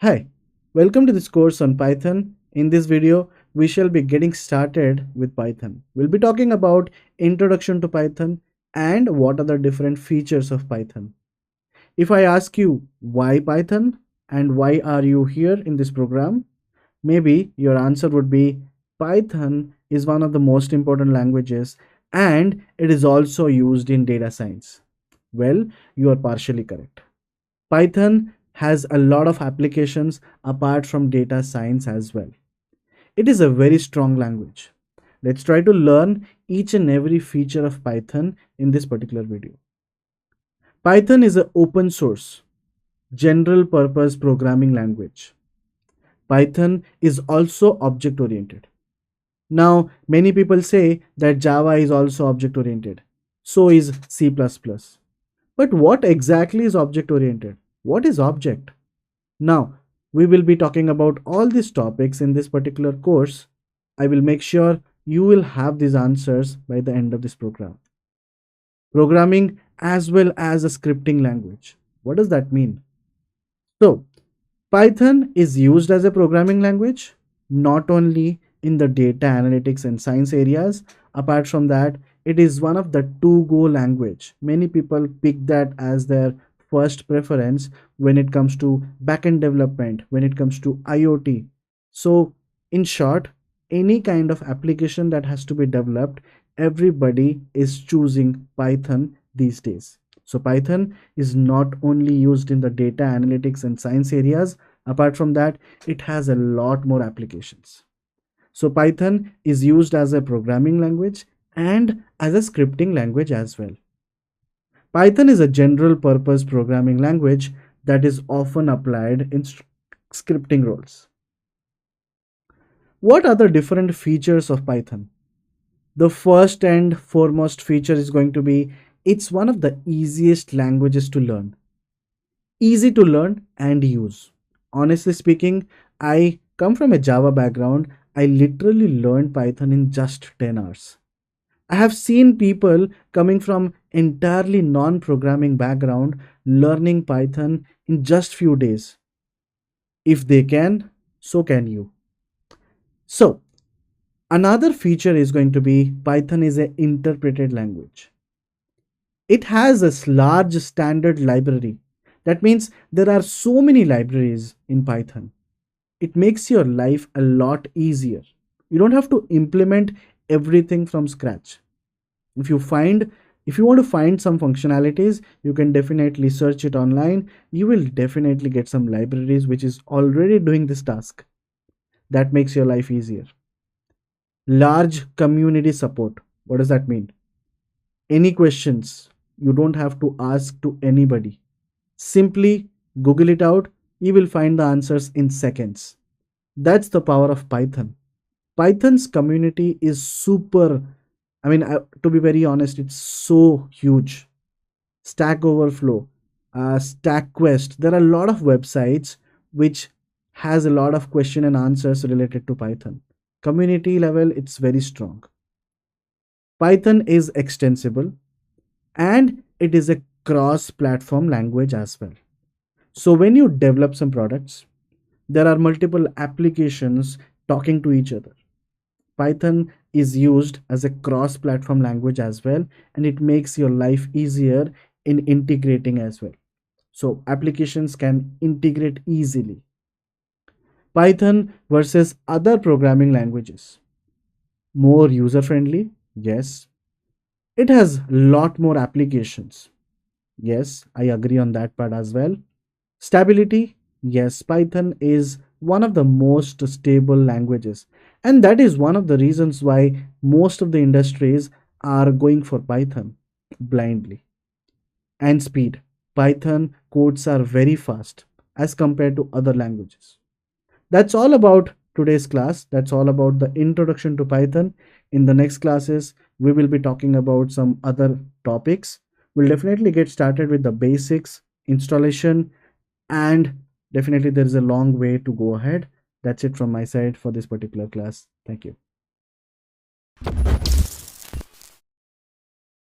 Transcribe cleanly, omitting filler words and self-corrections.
Hi, welcome to this course on Python. In this video, we shall be getting started with Python. We'll be talking about introduction to Python and what are the different features of Python. If I ask you why Python and why are you here in this program, maybe your answer would be Python is one of the most important languages and it is also used in data science. Well, you are partially correct. Python has a lot of applications apart from data science as well. It is a very strong language. Let's try to learn each and every feature of Python in this particular video. Python is an open source, general purpose programming language. Python is also object oriented. Now, many people say that Java is also object oriented. So is C++. But what exactly is object oriented? What is object? Now, we will be talking about all these topics in this particular course. I will make sure you will have these answers by the end of this program. Programming as well as a scripting language. What does that mean? So, Python is used as a programming language not only in the data analytics and science areas. Apart from that, it is one of the two go language. Many people pick that as their first preference when it comes to backend development, when it comes to IoT. So, in short, any kind of application that has to be developed, everybody is choosing Python these days. So Python is not only used in the data analytics and science areas. Apart from that, it has a lot more applications. So Python is used as a programming language and as a scripting language as well. Python is a general purpose programming language that is often applied in scripting roles. What are the different features of Python? The first and foremost feature is going to be it's one of the easiest languages to learn. Easy to learn and use. Honestly speaking, I come from a Java background. I literally learned Python in just 10 hours. I have seen people coming from entirely non-programming background learning Python in just few days. If they can, so can you. So, another feature is going to be Python is an interpreted language. It has a large standard library. That means there are so many libraries in Python. It makes your life a lot easier. You don't have to implement everything from scratch. If you want to find some functionalities, you can definitely search it online. You will definitely get some libraries which is already doing this task. That makes your life easier. Large community support. What does that mean? Any questions, you don't have to ask to anybody. Simply Google it out, you will find the answers in seconds. That's the power of Python. Python's community is super. To be very honest, it's so huge. Stack Overflow, StackQuest. There are a lot of websites which has a lot of question and answers related to Python. Community level, it's very strong. Python is extensible and it is a cross-platform language as well. So when you develop some products, there are multiple applications talking to each other. Python is used as a cross platform language as well, and it makes your life easier in integrating as well. So, applications can integrate easily. Python versus other programming languages. More user friendly? Yes. It has a lot more applications. Yes, I agree on that part as well. Stability? Yes, Python is one of the most stable languages. And that is one of the reasons why most of the industries are going for Python blindly. And speed. Python codes are very fast as compared to other languages. That's all about today's class. That's all about the introduction to Python. In the next classes, we will be talking about some other topics. We'll definitely get started with the basics, installation, and definitely there is a long way to go ahead. That's it from my side for this particular class. Thank you.